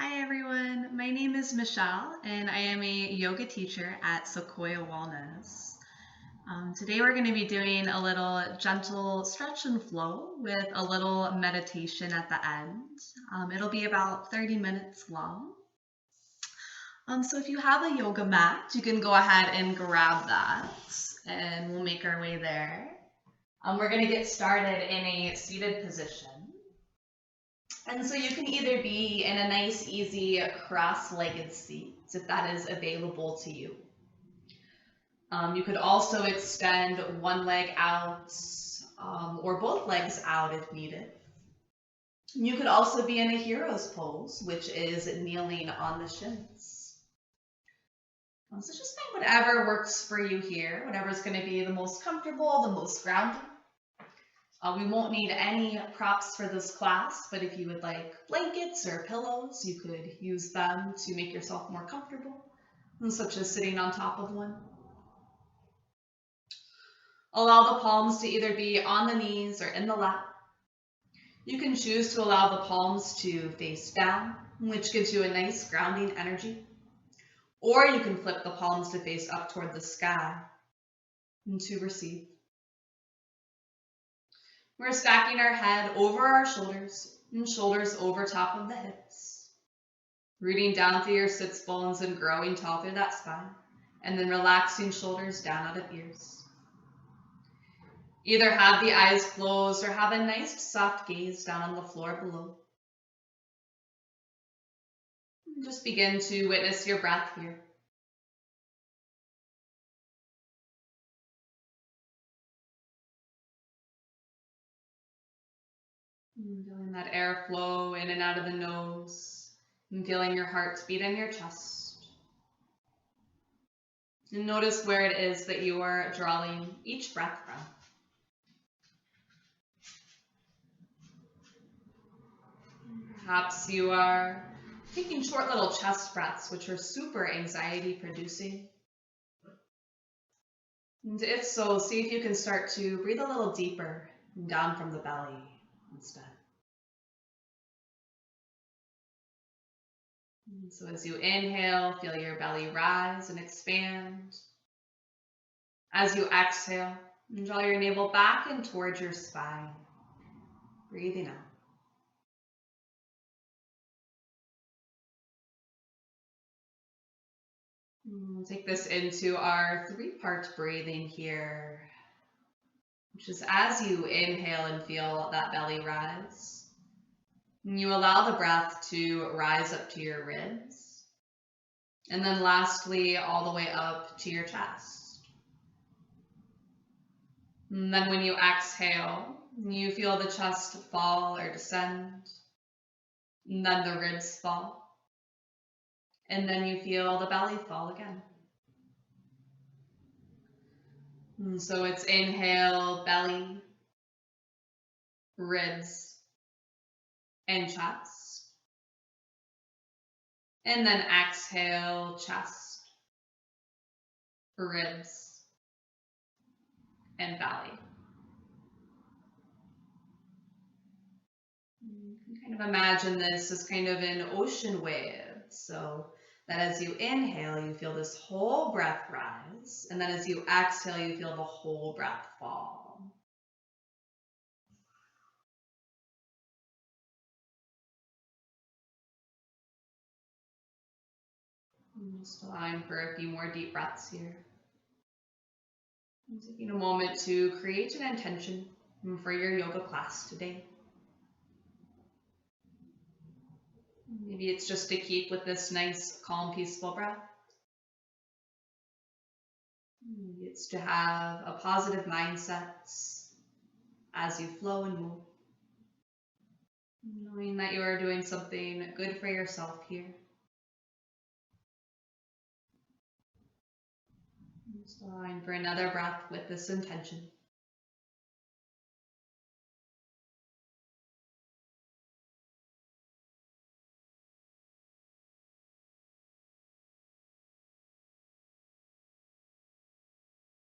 Hi everyone, my name is Michelle and I am a yoga teacher at Sequoia Wellness. Today we're going to be doing a little gentle stretch and flow with a little meditation at the end. It'll be about 30 minutes long. So if you have a yoga mat, you can go ahead and grab that and we'll make our way there. We're going to get started in a seated position. And so you can either be in a nice, easy, cross-legged seat, if that is available to you. You could also extend one leg out or both legs out if needed. You could also be in a hero's pose, which is kneeling on the shins. So just find whatever works for you here, whatever's going to be the most comfortable, the most grounding. We won't need any props for this class, but if you would like blankets or pillows, you could use them to make yourself more comfortable, such as sitting on top of one. Allow the palms to either be on the knees or in the lap. You can choose to allow the palms to face down, which gives you a nice grounding energy. Or you can flip the palms to face up toward the sky and to receive. We're stacking our head over our shoulders and shoulders over top of the hips. Rooting down through your sits bones and growing tall through that spine. And then relaxing shoulders down out of ears. Either have the eyes closed or have a nice soft gaze down on the floor below. And just begin to witness your breath here. And feeling that air flow in and out of the nose. And feeling your heart beat in your chest. And notice where it is that you are drawing each breath from. Perhaps you are taking short little chest breaths, which are super anxiety producing. And if so, see if you can start to breathe a little deeper down from the belly instead. And so as you inhale, feel your belly rise and expand. As you exhale, draw your navel back and towards your spine. Breathing out. We'll take this into our three-part breathing here, which is as you inhale and feel that belly rise, you allow the breath to rise up to your ribs, and then lastly, all the way up to your chest. And then when you exhale, you feel the chest fall or descend, and then the ribs fall. And then you feel the belly fall again. And so it's inhale, belly, ribs, and chest. And then exhale, chest, ribs, and belly. You can kind of imagine this as kind of an ocean wave. So that as you inhale, you feel this whole breath rise. And then as you exhale, you feel the whole breath fall. And just allowing for a few more deep breaths here. And taking a moment to create an intention for your yoga class today. Maybe it's just to keep with this nice, calm, peaceful breath. Maybe it's to have a positive mindset as you flow and move. Knowing that you are doing something good for yourself here. Just allowing for another breath with this intention.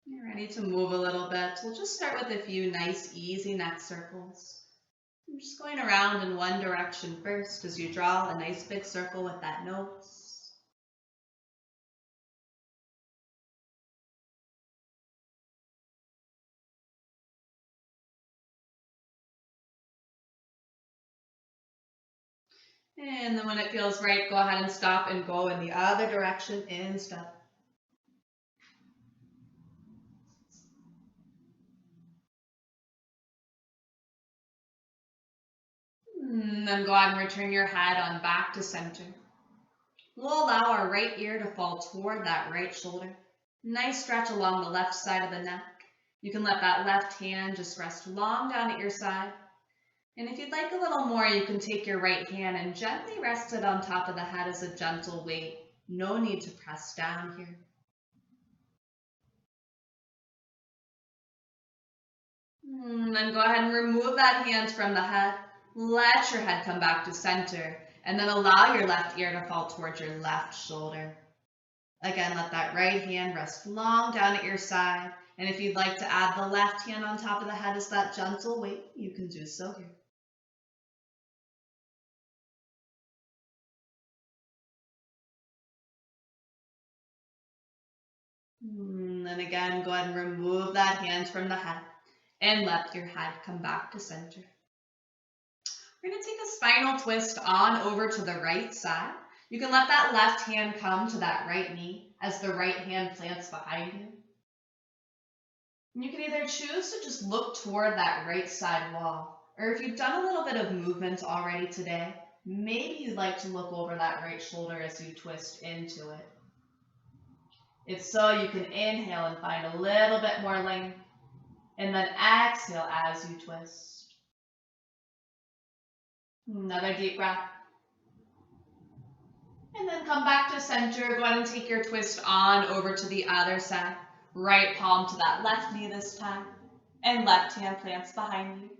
You're ready to move a little bit. We'll just start with a few nice, easy neck circles. I'm just going around in one direction first as you draw a nice big circle with that nose. And then when it feels right, go ahead and stop and go in the other direction instead. And then go ahead and return your head on back to center. We'll allow our right ear to fall toward that right shoulder. Nice stretch along the left side of the neck. You can let that left hand just rest long down at your side. And if you'd like a little more, you can take your right hand and gently rest it on top of the head as a gentle weight. No need to press down here. Then go ahead and remove that hand from the head. Let your head come back to center, and then allow your left ear to fall towards your left shoulder. Again, let that right hand rest long down at your side. And if you'd like to add the left hand on top of the head as that gentle weight, you can do so here. Then again, go ahead and remove that hand from the head and let your head come back to center. We're going to take a spinal twist on over to the right side. You can let that left hand come to that right knee as the right hand plants behind you. And you can either choose to just look toward that right side wall, or if you've done a little bit of movement already today, maybe you'd like to look over that right shoulder as you twist into it. If so, you can inhale and find a little bit more length, and then exhale as you twist. Another deep breath. And then come back to center. Go ahead and take your twist on over to the other side. Right palm to that left knee this time, and left hand plants behind you.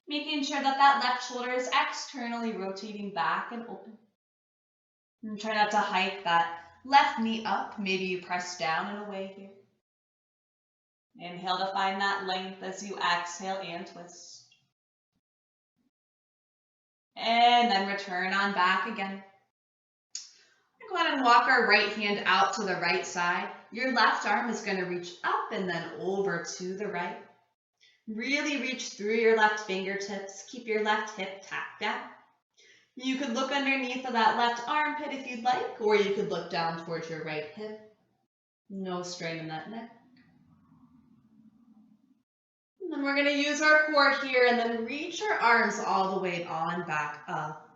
Making sure that that left shoulder is externally rotating back and open. And try not to hike that left knee up. Maybe you press down and away here. Inhale to find that length as you exhale and twist. And then return on back again. Go ahead and walk our right hand out to the right side. Your left arm is going to reach up and then over to the right. Really reach through your left fingertips. Keep your left hip tapped down. You could look underneath of that left armpit if you'd like, or you could look down towards your right hip. No strain in that neck. And then we're going to use our core here and then reach our arms all the way on back up.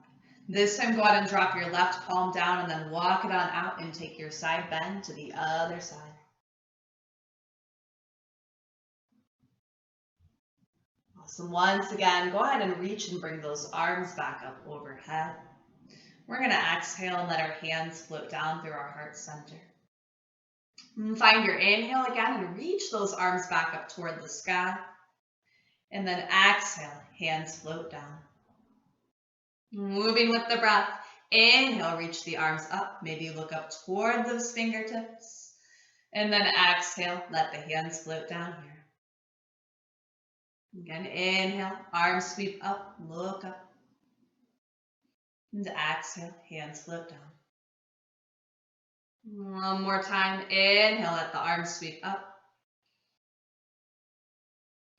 This time, go ahead and drop your left palm down and then walk it on out and take your side bend to the other side. Awesome. Once again, go ahead and reach and bring those arms back up overhead. We're going to exhale and let our hands float down through our heart center. And find your inhale again and reach those arms back up toward the sky. And then exhale, hands float down. Moving with the breath. Inhale, reach the arms up. Maybe look up toward those fingertips. And then exhale, let the hands float down here. Again, inhale, arms sweep up, look up. And exhale, hands float down. One more time. Inhale, let the arms sweep up.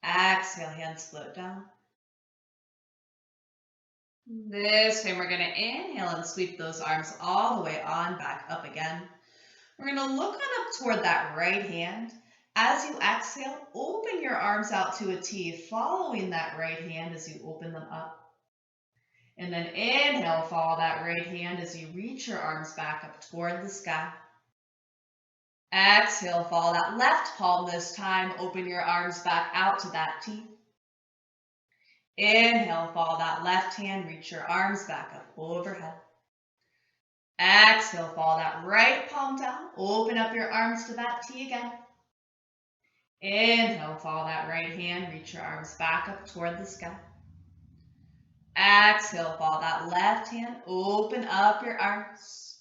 Exhale, hands float down. This time we're going to inhale and sweep those arms all the way on back up again. We're going to look on up toward that right hand. As you exhale, open your arms out to a T, following that right hand as you open them up. And then inhale, follow that right hand as you reach your arms back up toward the sky. Exhale, follow that left palm this time, open your arms back out to that T. Inhale, follow that left hand, reach your arms back up overhead. Exhale, follow that right palm down, open up your arms to that T again. Inhale, follow that right hand, reach your arms back up toward the sky. Exhale, follow that left hand, open up your arms.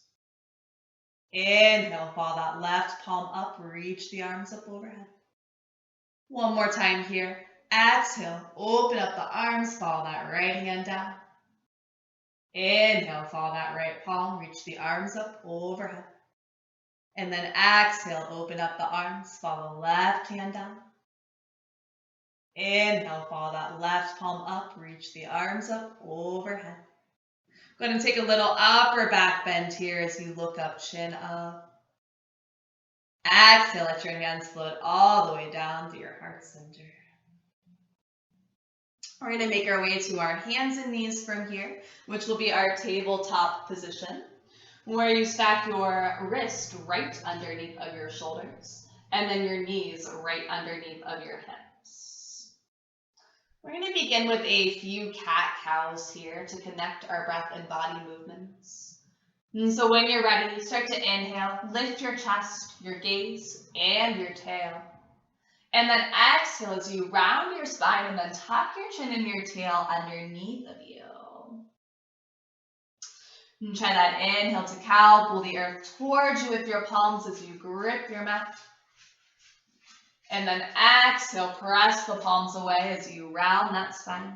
Inhale, follow that left palm up, reach the arms up overhead. One more time here. exhale, open up the arms, follow that right hand down. Inhale, follow that right palm, reach the arms up overhead. And then exhale, open up the arms, follow left hand down. Inhale, follow that left palm up, reach the arms up overhead. Go ahead and take a little upper back bend here as you look up, chin up. Exhale, let your hands float all the way down to your heart center. We're going to make our way to our hands and knees from here, which will be our tabletop position, where you stack your wrist right underneath of your shoulders, and then your knees right underneath of your hips. We're going to begin with a few cat-cows here to connect our breath and body movements. And so when you're ready, start to inhale, lift your chest, your gaze, and your tail. And then exhale as you round your spine and then tuck your chin and your tail underneath of you. And try that inhale to cow, pull the earth towards you with your palms as you grip your mat. And then exhale, press the palms away as you round that spine.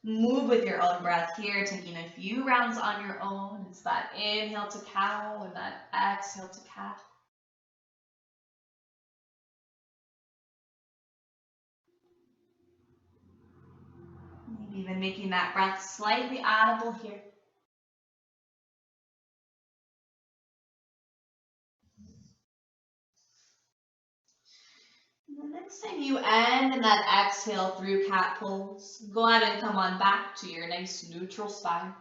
Move with your own breath here, taking a few rounds on your own. It's that inhale to cow and that exhale to cat. Maybe even making that breath slightly audible here. The next time you end in that exhale through cat pose, go ahead and come on back to your nice neutral spine.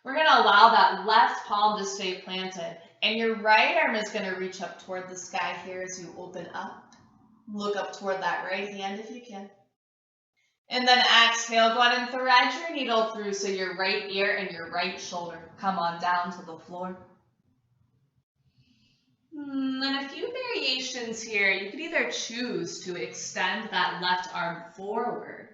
We're going to allow that left palm to stay planted, and your right arm is going to reach up toward the sky here as you open up. Look up toward that right hand if you can. And then exhale, go ahead and thread your needle through so your right ear and your right shoulder come on down to the floor. And a few variations here. You could either choose to extend that left arm forward,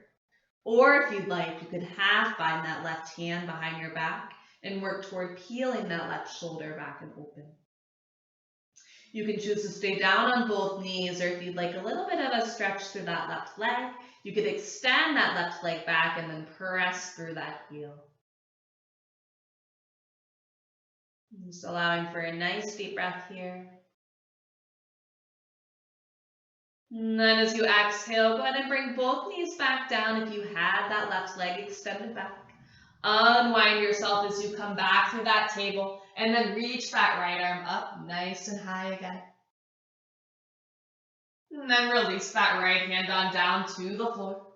or if you'd like, you could half bind that left hand behind your back and work toward peeling that left shoulder back and open. You can choose to stay down on both knees, or if you'd like a little bit of a stretch through that left leg, you could extend that left leg back and then press through that heel. Just allowing for a nice deep breath here. And then as you exhale, go ahead and bring both knees back down if you had that left leg extended back. Unwind yourself as you come back through that table, and then reach that right arm up nice and high again. And then release that right hand on down to the floor.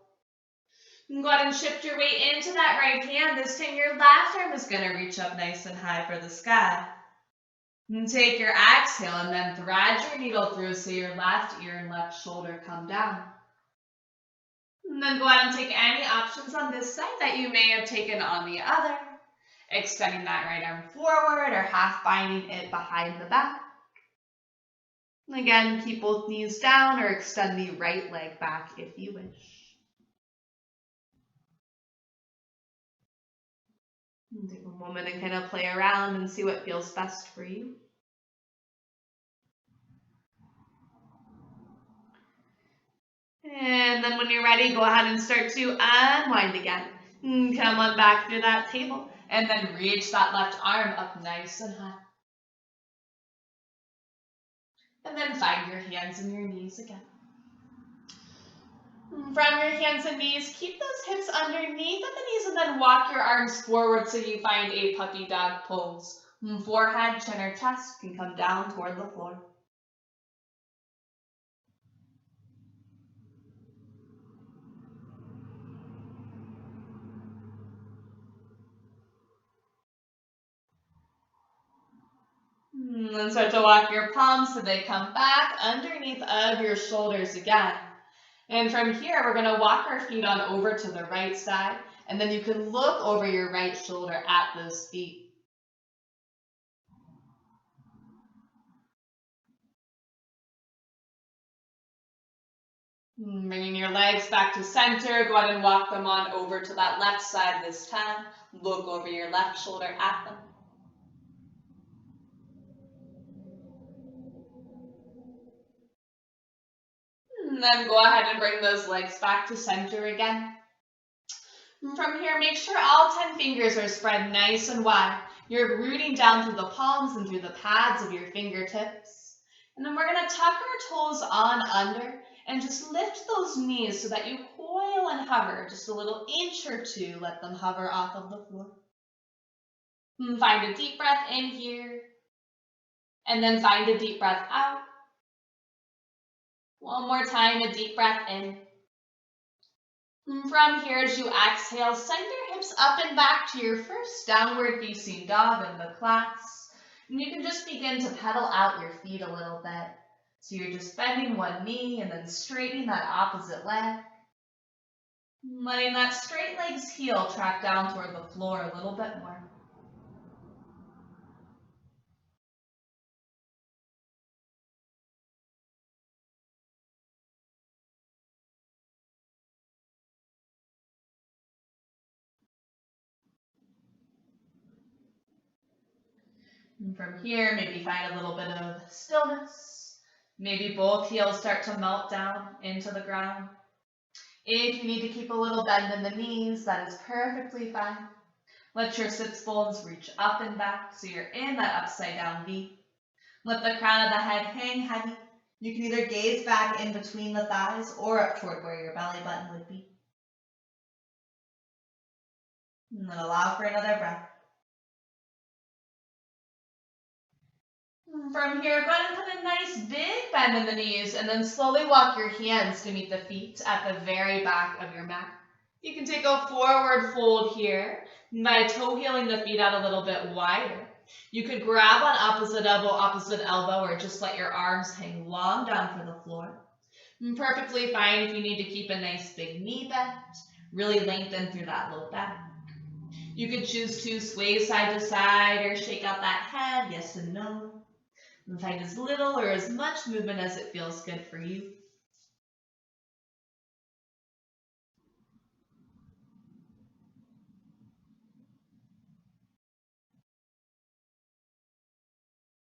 And go ahead and shift your weight into that right hand. This time your left arm is going to reach up nice and high for the sky. And take your exhale and then thread your needle through so your left ear and left shoulder come down. And then go ahead and take any options on this side that you may have taken on the other. Extending that right arm forward or half binding it behind the back. And again, keep both knees down or extend the right leg back if you wish. And take a moment and kind of play around and see what feels best for you. And then when you're ready, go ahead and start to unwind again. Come on back through that table and then reach that left arm up nice and high. And then find your hands and your knees again. From your hands and knees, keep those hips underneath of the knees and then walk your arms forward so you find a puppy dog pose. Forehead, chin, or chest can come down toward the floor. And then start to walk your palms so they come back underneath of your shoulders again. And from here, we're going to walk our feet on over to the right side, and then you can look over your right shoulder at those feet. Bringing your legs back to center, go ahead and walk them on over to that left side this time. Look over your left shoulder at them. And then go ahead and bring those legs back to center again. From here, make sure all 10 fingers are spread nice and wide. You're rooting down through the palms and through the pads of your fingertips. And then we're going to tuck our toes on under and just lift those knees so that you coil and hover just a little inch or two. Let them hover off of the floor. And find a deep breath in here. And then find a deep breath out. One more time, a deep breath in. From here, as you exhale, send your hips up and back to your first downward facing dog in the class. And you can just begin to pedal out your feet a little bit. So you're just bending one knee and then straightening that opposite leg. Letting that straight leg's heel track down toward the floor a little bit more. And from here, maybe find a little bit of stillness. Maybe both heels start to melt down into the ground. If you need to keep a little bend in the knees, that is perfectly fine. Let your sits bones reach up and back so you're in that upside down V. Let the crown of the head hang heavy. You can either gaze back in between the thighs or up toward where your belly button would be. And then allow for another breath. From here, go ahead and put a nice big bend in the knees and then slowly walk your hands to meet the feet at the very back of your mat. You can take a forward fold here by toe heeling the feet out a little bit wider. You could grab on opposite elbow, or just let your arms hang long down for the floor. Perfectly fine if you need to keep a nice big knee bend, really lengthen through that low back. You could choose to sway side to side or shake out that head, yes and no. And find as little or as much movement as it feels good for you.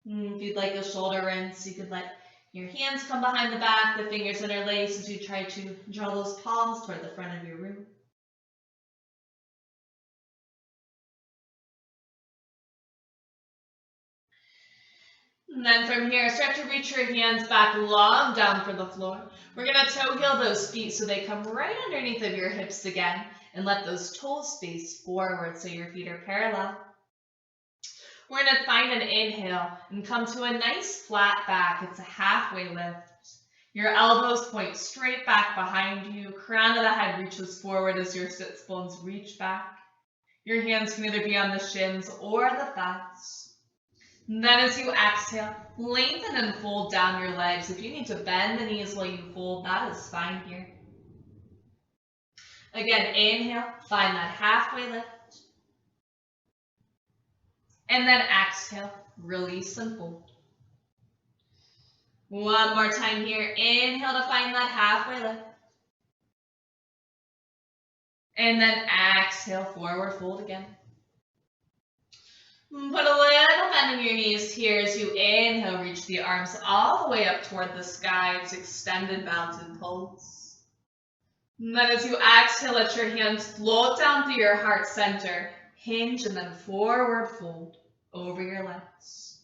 If you'd like a shoulder rinse, you could let your hands come behind the back, the fingers interlace as you try to draw those palms toward the front of your room. And then from here, start to reach your hands back long down for the floor. We're going to toe heel those feet so they come right underneath of your hips again, and let those toes face forward so your feet are parallel. We're going to find an inhale and come to a nice flat back. It's a halfway lift. Your elbows point straight back behind you. Crown of the head reaches forward as your sits bones reach back. Your hands can either be on the shins or the thighs. And then as you exhale, lengthen and fold down your legs. If you need to bend the knees while you fold, that is fine here. Again, inhale, find that halfway lift. And then exhale, release and fold. One more time here. Inhale to find that halfway lift. And then exhale, forward fold again. Put a little bend in your knees here as you inhale, reach the arms all the way up toward the sky. It's extended mountain pose. And then as you exhale, let your hands float down through your heart center. Hinge and then forward fold over your legs.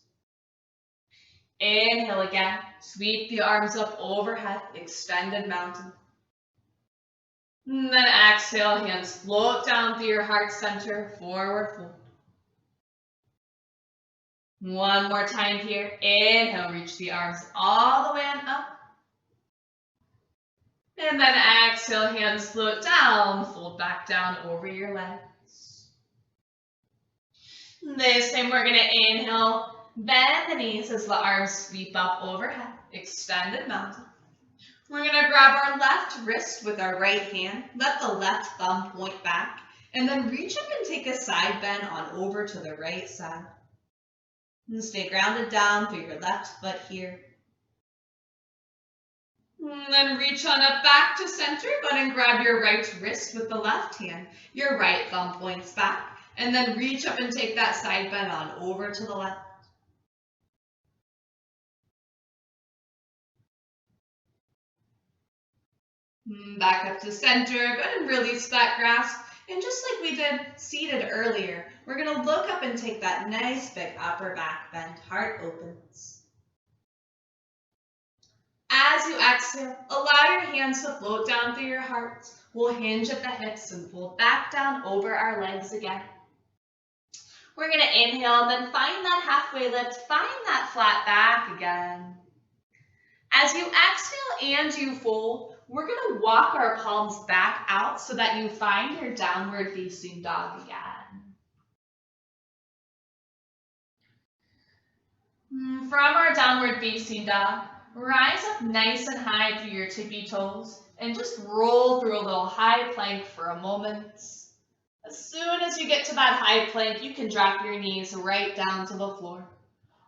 Inhale again. Sweep the arms up overhead, extended mountain. And then exhale, hands float down through your heart center, forward fold. One more time here. Inhale, reach the arms all the way on up. And then exhale, hands float down, fold back down over your legs. This time we're going to inhale, bend the knees as the arms sweep up overhead, extended mountain. We're going to grab our left wrist with our right hand, let the left thumb point back, and then reach up and take a side bend on over to the right side. And stay grounded down through your left foot here. And then reach on up back to center. Go ahead and grab your right wrist with the left hand. Your right thumb points back. And then reach up and take that side bend on over to the left. Back up to center. Go ahead and release that grasp. And just like we did seated earlier, we're going to look up and take that nice big upper back bend. Heart opens. As you exhale, allow your hands to float down through your heart. We'll hinge at the hips and fold back down over our legs again. We're going to inhale and then find that halfway lift. Find that flat back again. As you exhale and you fold, we're going to walk our palms back out so that you find your downward facing dog again. From our downward facing dog, rise up nice and high through your tippy toes and just roll through a little high plank for a moment. As soon as you get to that high plank, you can drop your knees right down to the floor.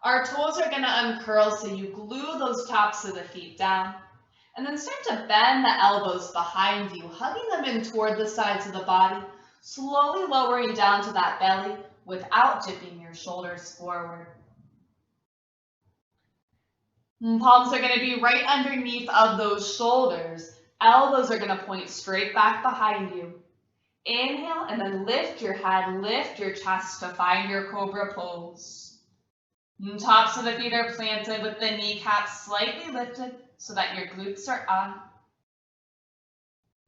Our toes are going to uncurl, so you glue those tops of the feet down. And then start to bend the elbows behind you, hugging them in toward the sides of the body, slowly lowering down to that belly without dipping your shoulders forward. Palms are going to be right underneath of those shoulders. Elbows are going to point straight back behind you. Inhale and then lift your head, lift your chest to find your cobra pose. Tops of the feet are planted with the kneecaps slightly lifted so that your glutes are on.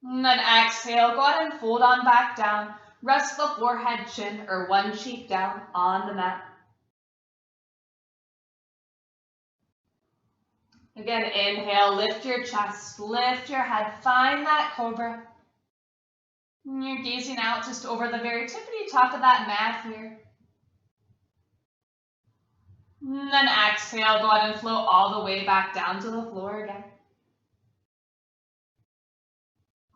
And then exhale, go ahead and fold on back down. Rest the forehead, chin, or one cheek down on the mat. Again, inhale, lift your chest, lift your head, find that cobra. And you're gazing out just over the very tippity top of that mat here. And then exhale, go ahead and float all the way back down to the floor again.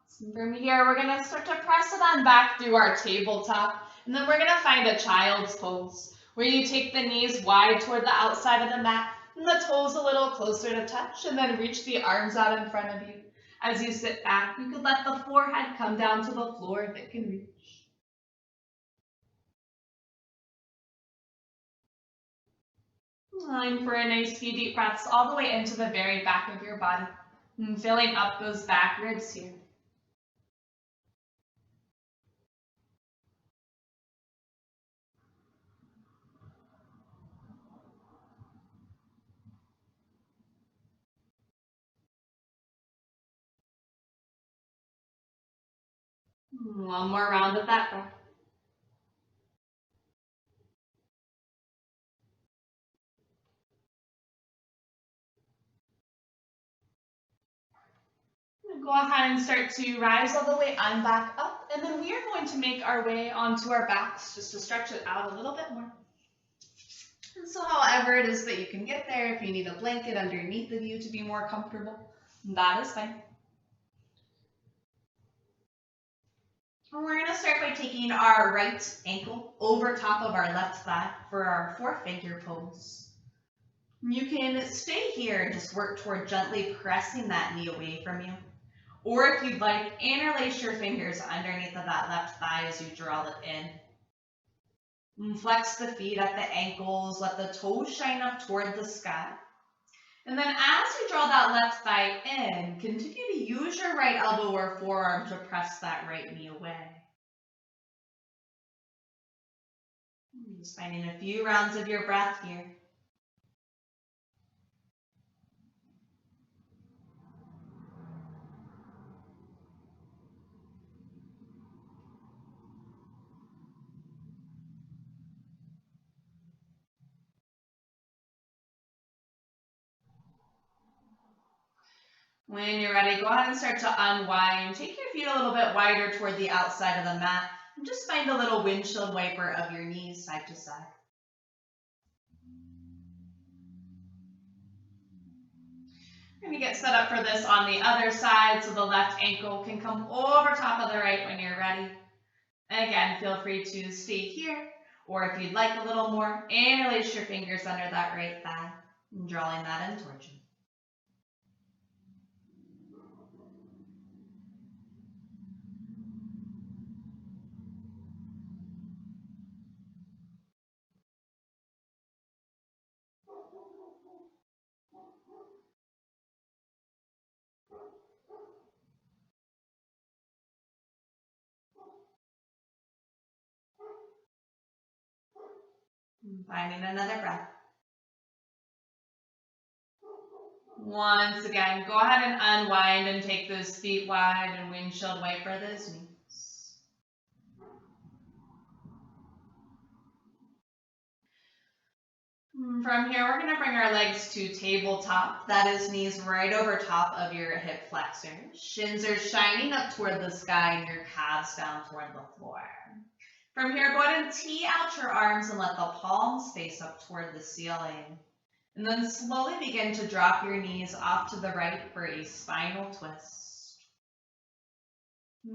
So from here, we're going to start to press it on back through our tabletop. And then we're going to find a child's pose, where you take the knees wide toward the outside of the mat, and the toes a little closer to touch, and then reach the arms out in front of you. As you sit back, you could let the forehead come down to the floor if it can reach. Time for a nice few deep breaths all the way into the very back of your body, and filling up those back ribs here. One more round of that breath. Go ahead and start to rise all the way on back up, and then we are going to make our way onto our backs just to stretch it out a little bit more. And so however it is that you can get there, if you need a blanket underneath of you to be more comfortable, that is fine. And we're going to start by taking our right ankle over top of our left thigh for our four-figure pose. You can stay here and just work toward gently pressing that knee away from you. Or if you'd like, interlace your fingers underneath of that left thigh as you draw it in. And flex the feet at the ankles, let the toes shine up toward the sky. And then as you draw that left thigh in, continue to use your right elbow or forearm to press that right knee away. Just finding a few rounds of your breath here. When you're ready, go ahead and start to unwind. Take your feet a little bit wider toward the outside of the mat. And just find a little windshield wiper of your knees side to side. We're going to get set up for this on the other side so the left ankle can come over top of the right when you're ready. Again, feel free to stay here, or if you'd like a little more, interlace your fingers under that right thigh, and drawing that in towards you. Finding another breath. Once again, go ahead and unwind and take those feet wide and windshield wiper those knees. From here, we're going to bring our legs to tabletop. That is knees right over top of your hip flexors. Shins are shining up toward the sky and your calves down toward the floor. From here, go ahead and tee out your arms and let the palms face up toward the ceiling. And then slowly begin to drop your knees off to the right for a spinal twist.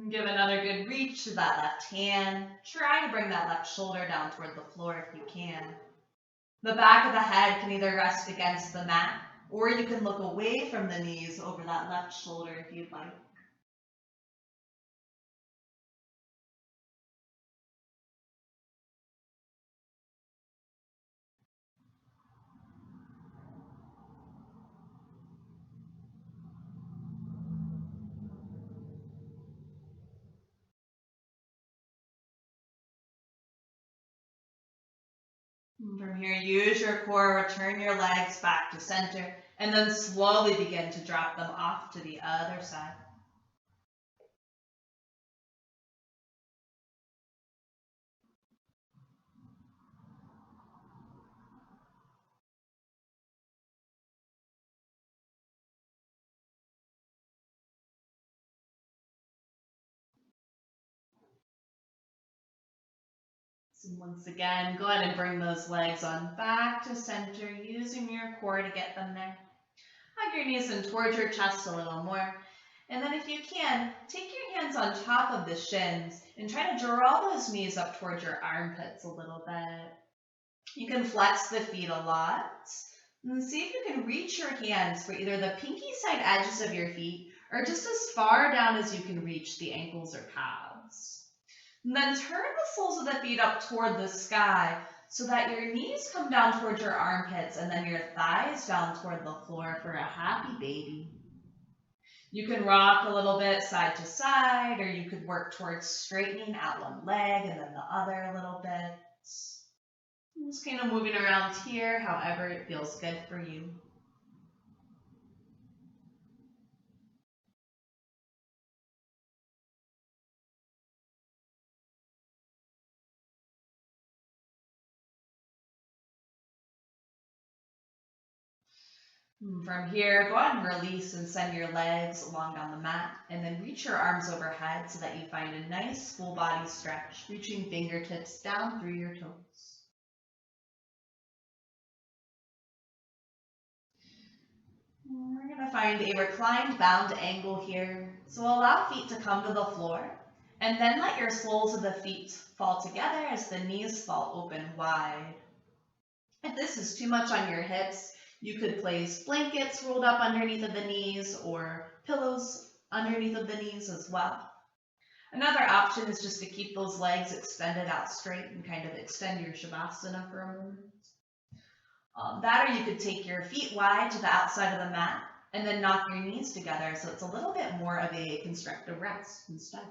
Give another good reach to that left hand. Try to bring that left shoulder down toward the floor if you can. The back of the head can either rest against the mat, or you can look away from the knees over that left shoulder if you'd like. From here, use your core, return your legs back to center, and then slowly begin to drop them off to the other side. So once again, go ahead and bring those legs on back to center, using your core to get them there. Hug your knees in towards your chest a little more. And then if you can, take your hands on top of the shins and try to draw those knees up towards your armpits a little bit. You can flex the feet a lot. And see if you can reach your hands for either the pinky side edges of your feet or just as far down as you can reach the ankles or calves. And then turn the soles of the feet up toward the sky so that your knees come down towards your armpits and then your thighs down toward the floor for a happy baby. You can rock a little bit side to side, or you could work towards straightening out one leg and then the other a little bit. Just kind of moving around here, however it feels good for you. From here, go ahead and release and send your legs along down the mat, and then reach your arms overhead so that you find a nice full body stretch, reaching fingertips down through your toes. We're going to find a reclined bound angle here. So allow feet to come to the floor, and then let your soles of the feet fall together as the knees fall open wide. If this is too much on your hips, you could place blankets rolled up underneath of the knees or pillows underneath of the knees as well. Another option is just to keep those legs extended out straight and kind of extend your Shavasana for a moment. That or you could take your feet wide to the outside of the mat and then knock your knees together so it's a little bit more of a constructive rest instead.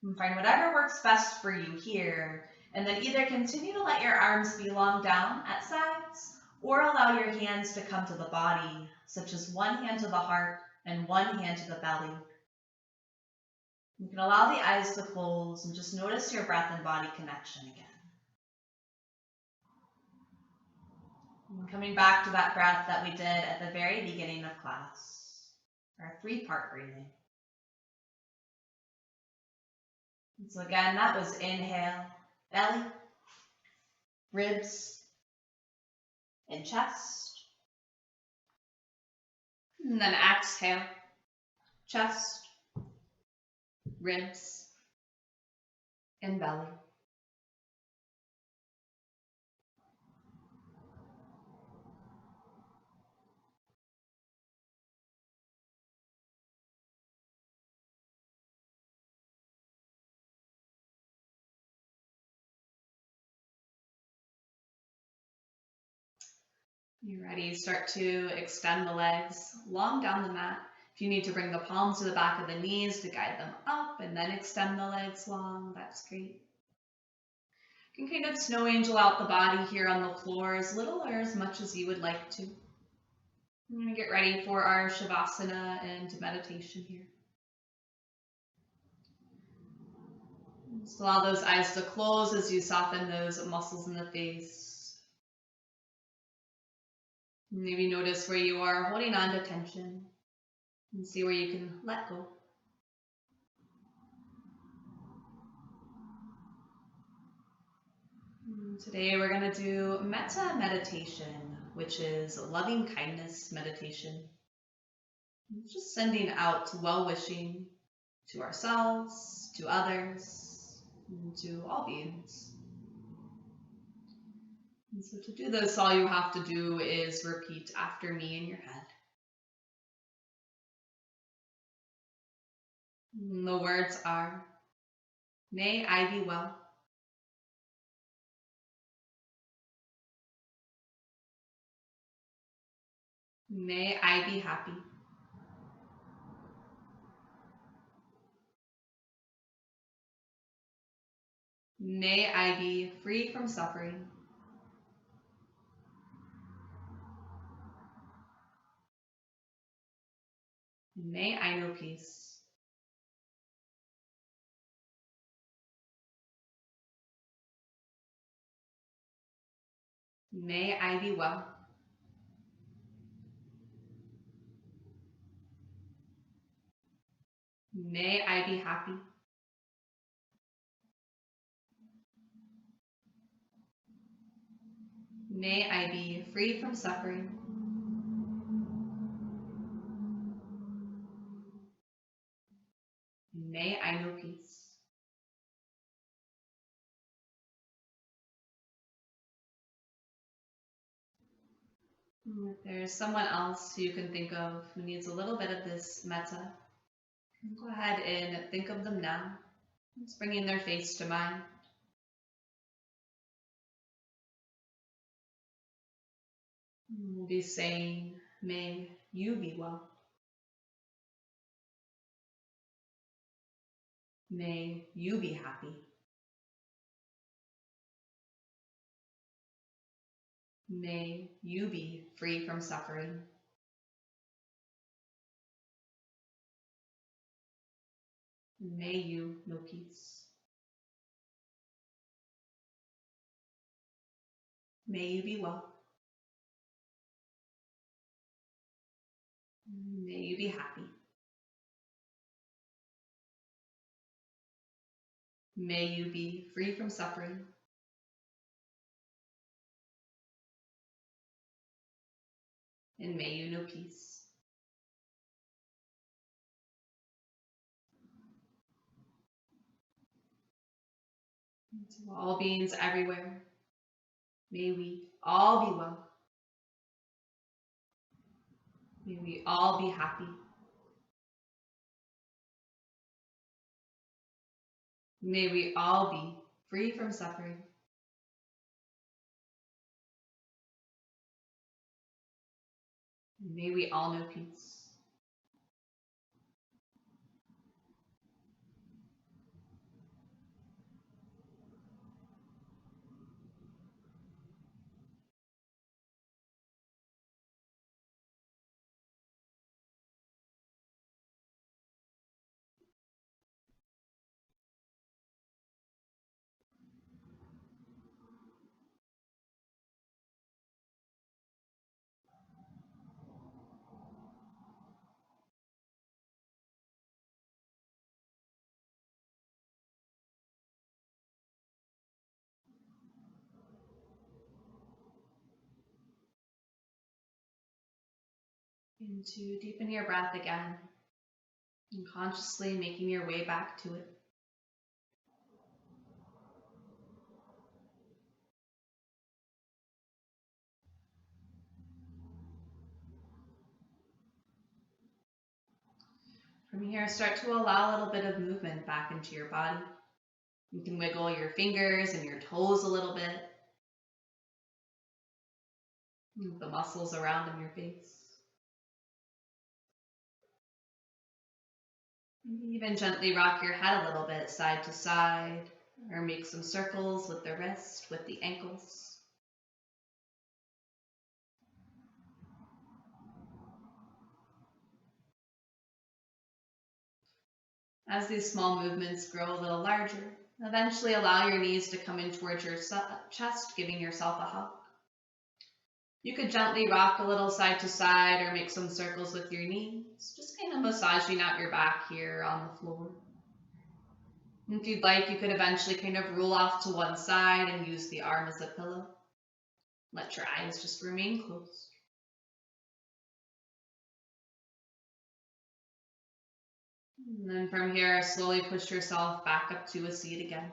And find whatever works best for you here, and then either continue to let your arms be long down at sides or allow your hands to come to the body, such as one hand to the heart and one hand to the belly. You can allow the eyes to close and just notice your breath and body connection again. And coming back to that breath that we did at the very beginning of class, our 3-part breathing. And so again, that was inhale, belly, ribs, and chest. And then exhale, chest, ribs, and belly. You're ready. Start to extend the legs long down the mat. If you need to bring the palms to the back of the knees to guide them up and then extend the legs long, that's great. You can kind of snow angel out the body here on the floor as little or as much as you would like to. We're going to get ready for our Shavasana and meditation here. Just allow those eyes to close as you soften those muscles in the face. Maybe notice where you are holding on to tension and see where you can let go. Today we're going to do metta meditation, which is loving kindness meditation. Just sending out well-wishing to ourselves, to others, and to all beings. And so to do this, all you have to do is repeat after me in your head. And the words are, may I be well. May I be happy. May I be free from suffering. May I know peace. May I be well. May I be happy. May I be free from suffering. May I know peace. If there's someone else who you can think of who needs a little bit of this metta, go ahead and think of them now. Just bringing their face to mind. We'll be saying, may you be well. May you be happy. May you be free from suffering. May you know peace. May you be well. May you be happy. May you be free from suffering. And may you know peace. And to all beings everywhere, may we all be well. May we all be happy. May we all be free from suffering. And may we all know peace. And to deepen your breath again, and consciously making your way back to it. From here, start to allow a little bit of movement back into your body. You can wiggle your fingers and your toes a little bit. Move the muscles around in your face. Maybe even gently rock your head a little bit side to side or make some circles with the wrist, with the ankles. As these small movements grow a little larger, eventually allow your knees to come in towards your chest, giving yourself a hug. You could gently rock a little side to side or make some circles with your knees, just kind of massaging out your back here on the floor. If you'd like, you could eventually kind of roll off to one side and use the arm as a pillow. Let your eyes just remain closed. And then from here, slowly push yourself back up to a seat again.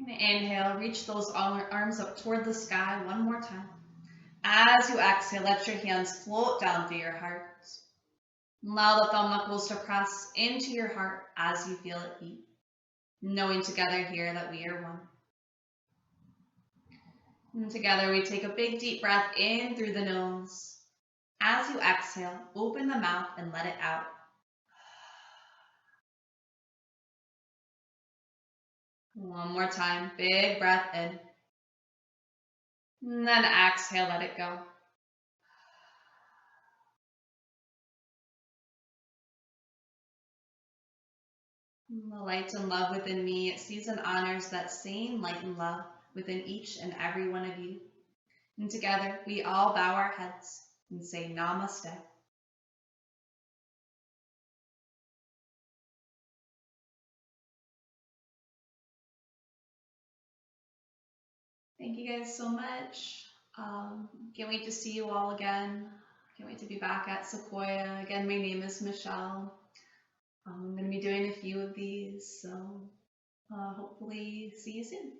Inhale, reach those arms up toward the sky one more time. As you exhale, let your hands float down through your heart. Allow the thumb knuckles to press into your heart as you feel it beat, knowing together here that we are one. And together we take a big deep breath in through the nose. As you exhale, open the mouth and let it out. One more time, big breath in. And then exhale, let it go. The light and love within me sees and honors that same light and love within each and every one of you. And together, we all bow our heads and say Namaste. Thank you guys so much. Can't wait to see you all again. Can't wait to be back at Sequoia. Again, my name is Michelle. I'm going to be doing a few of these, so hopefully see you soon.